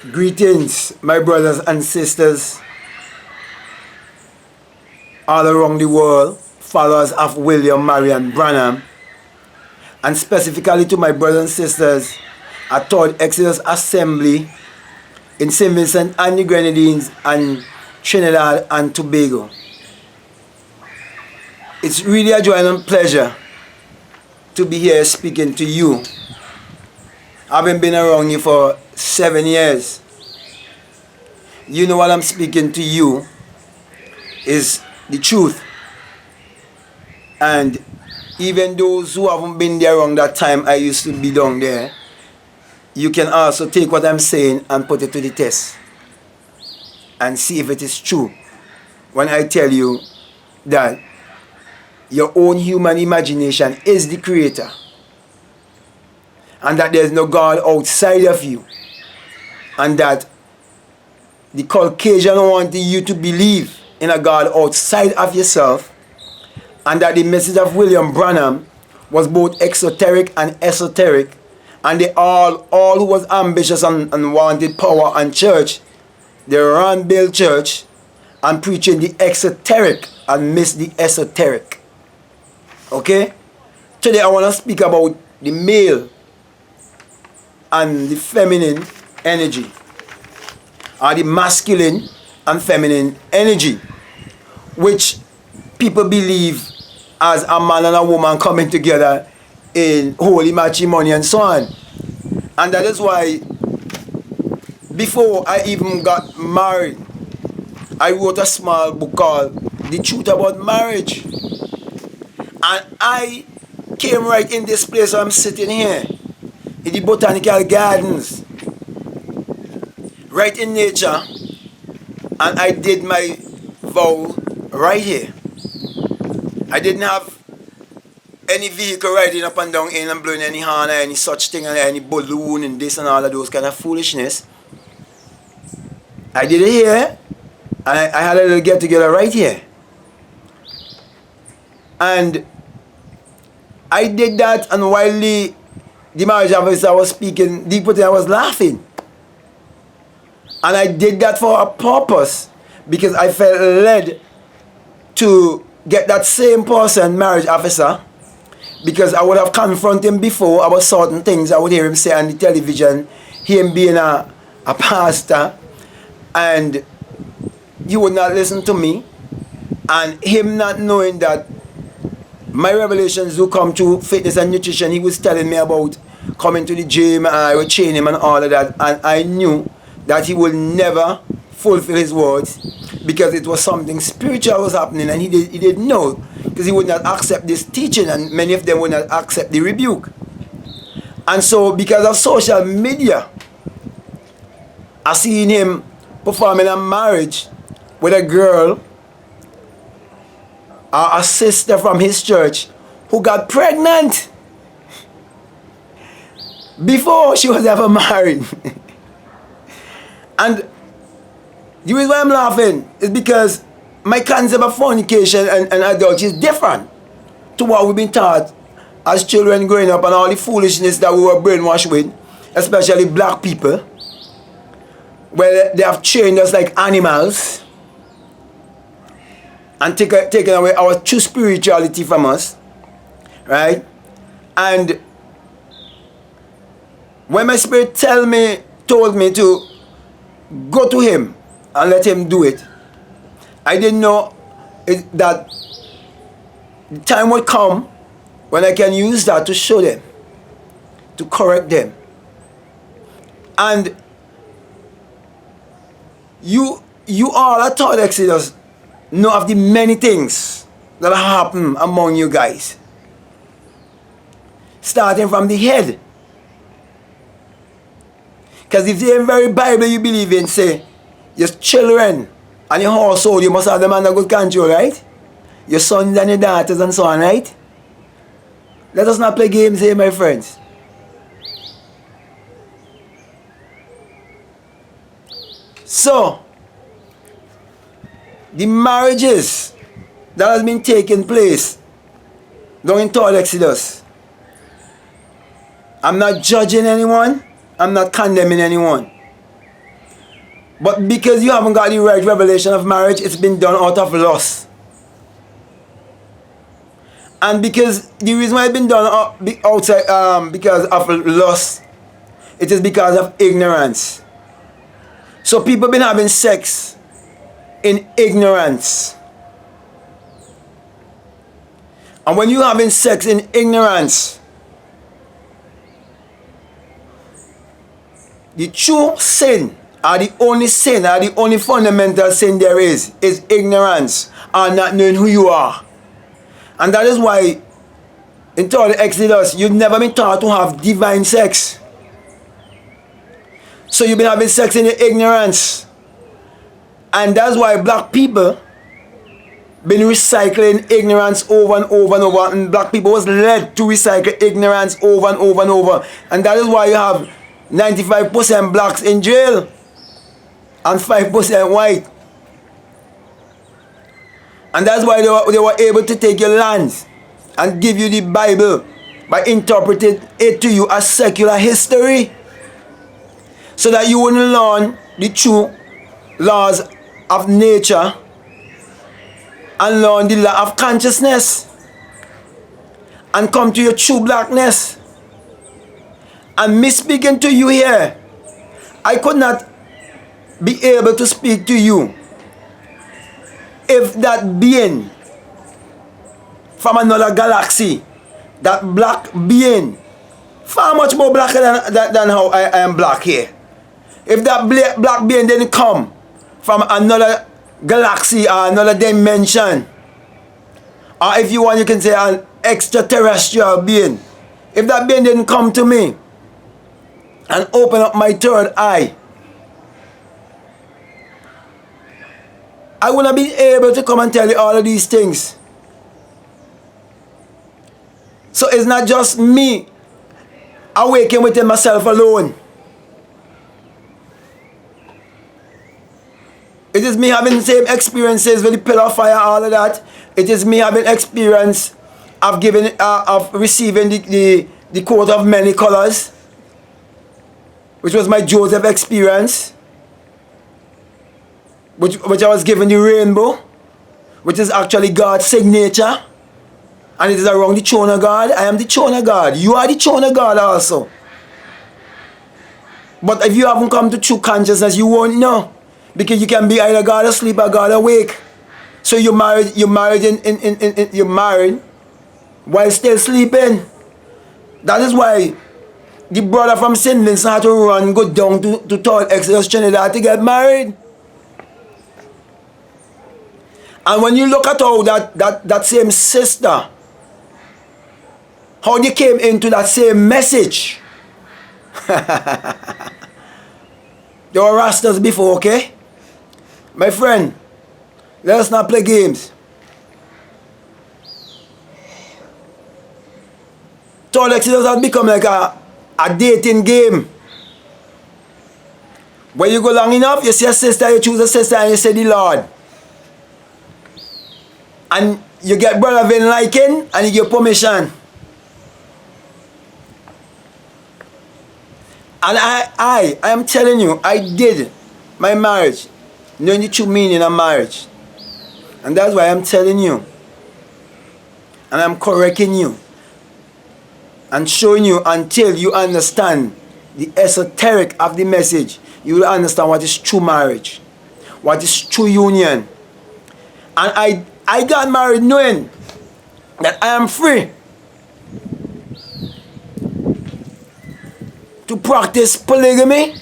Greetings, my brothers and sisters all around the world, followers of William Marion Branham, and specifically to my brothers and sisters at Third Exodus Assembly in St. Vincent and the Grenadines and Trinidad and Tobago. It's really a joy and pleasure to be here speaking to you. I've been around you for 7 years. You know what I'm speaking to you is the truth. And even those who haven't been there around that time I used to be down there, you can also take what I'm saying and put it to the test and see if it is true when I tell you that your own human imagination is the creator and that there's no God outside of you, and that the Caucasian wanted you to believe in a God outside of yourself, and that the message of William Branham was both exoteric and esoteric, and they all who was ambitious and wanted power and church, they ran build church and preaching the exoteric and miss the esoteric. Okay? Today I want to speak about the male and the feminine energy, or the masculine and feminine energy, which people believe as a man and a woman coming together in holy matrimony and so on. And that is why before I even got married, I wrote a small book called The Truth About Marriage. And I came right in this place where I'm sitting here, in the botanical gardens, right in nature, and I did my vow right here. I didn't have any vehicle riding up and down in and blowing any horn or any such thing, and any balloon and this and all of those kind of foolishness. I did it here, and I had a little get together right here. And I did that, and while the marriage officer was speaking, deeply I was laughing. And I did that for a purpose, because I felt led to get that same person, marriage officer, because I would have confronted him before about certain things I would hear him say on the television, him being a pastor, and he would not listen to me, and him not knowing that my revelations do come to fitness and nutrition. He was telling me about coming to the gym, and I would train him and all of that, and I knew that he would never fulfill his words, because it was something spiritual was happening, and he didn't know, because he would not accept this teaching, and many of them would not accept the rebuke. And so because of social media, I seen him performing a marriage with a girl, a sister from his church, who got pregnant before she was ever married. And the reason why I'm laughing is because my concept of fornication and adultery is different to what we've been taught as children growing up, and all the foolishness that we were brainwashed with, especially black people, where they have trained us like animals and taken away our true spirituality from us, right? And when my spirit told me to go to him and let him do it, I didn't know that the time would come when I can use that to show them, to correct them. And you all at Third Exodus know of the many things that happen among you guys, starting from the head. Because if the very Bible you believe in say, your children and your household, you must have them under good control, right? Your sons and your daughters and so on, right? Let us not play games here, my friends. So, the marriages that has been taking place down in Third Exodus, I'm not judging anyone, I'm not condemning anyone. But because you haven't got the right revelation of marriage, it's been done out of lust. And because the reason why it's been done outside, because of lust, it is because of ignorance. So people been having sex in ignorance. And when you having sex in ignorance, the true sin, or the only fundamental sin there is ignorance, or not knowing who you are. And that is why in the Exodus, you've never been taught to have divine sex. So you've been having sex in your ignorance. And that's why black people been recycling ignorance over and over and over. And black people was led to recycle ignorance over and over and over. And that is why you have 95% blacks in jail and 5% white. And that's why they were able to take your lands and give you the Bible by interpreting it to you as secular history, so that you wouldn't learn the true laws of nature and learn the law of consciousness and come to your true blackness. And me speaking to you here, I could not be able to speak to you if that being from another galaxy, that black being, far much more blacker than how I am black here, if that black being didn't come from another galaxy or another dimension, or if you want, you can say an extraterrestrial being, if that being didn't come to me and open up my third eye, I wouldn't be able to come and tell you all of these things. So it's not just me awakening within myself alone. It is me having the same experiences with the pillar of fire, all of that. It is me having experience of receiving the coat of many colors, which was my Joseph experience, which I was given the rainbow, which is actually God's signature, and it is around the throne of God. I am the throne of God. You are the throne of God also. But if you haven't come to true consciousness, you won't know, because you can be either God asleep or God awake. So you're married while still sleeping. That is why the brother from St. Vincent had to run, go down to Third Exodus, Trinidad to get married. And when you look at how that same sister, how they came into that same message. There were Rastas before, okay? My friend, let us not play games. Third Exodus has become like a dating game. When you go long enough, you see a sister, you choose a sister, and you say the Lord. And you get Brother Vin liking, and you give permission. And I am telling you, I did my marriage, knowing the true meaning of marriage. And that's why I'm telling you. And I'm correcting you. And showing you until you understand the esoteric of the message. You will understand what is true marriage. What is true union. And I got married knowing that I am free to practice polygamy, and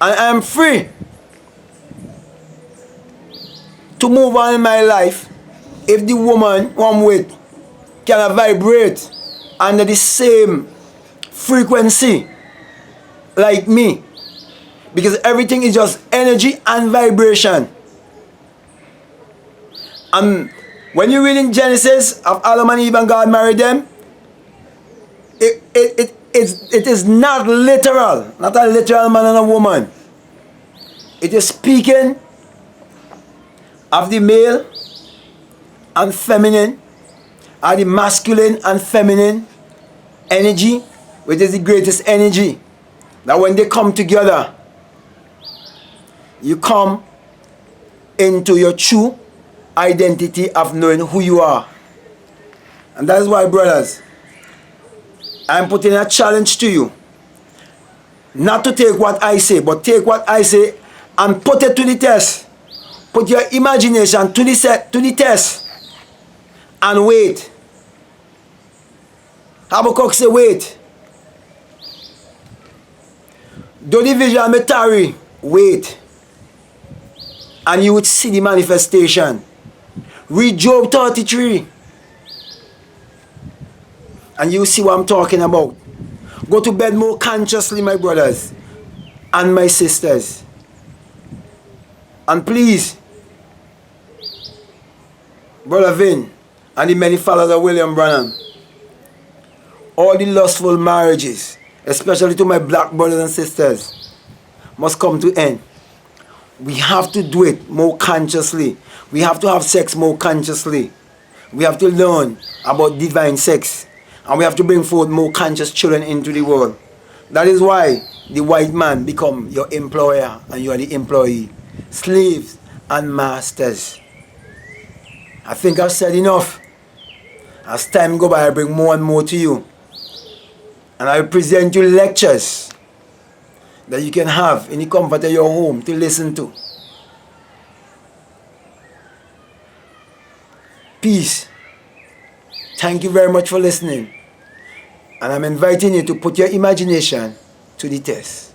I am free to move on in my life if the woman I'm with can vibrate under the same frequency like me, because everything is just energy and vibration. And when you read in Genesis of Adam and Eve and God married them, it is not literal, not a literal man and a woman. It is speaking of the male and feminine, or the masculine and feminine energy, which is the greatest energy. That when they come together, you come into your true identity of knowing who you are. And that is why, brothers, I'm putting a challenge to you. Not to take what I say, but take what I say and put it to the test. Put your imagination to the test. And wait. Habakkuk say wait. Though the vision may tarry, wait. And you would see the manifestation. Read Job 33. And you see what I'm talking about. Go to bed more consciously, my brothers and my sisters. And please, Brother Vin and the many followers of William Branham, all the lustful marriages, especially to my black brothers and sisters, must come to end. We have to do it more consciously. We have to have sex more consciously. We have to learn about divine sex. And we have to bring forth more conscious children into the world. That is why the white man become your employer and you are the employee. Slaves and masters. I think I've said enough. As time go by, I bring more and more to you. And I will present you lectures that you can have in the comfort of your home to listen to. Peace. Thank you very much for listening. And I'm inviting you to put your imagination to the test.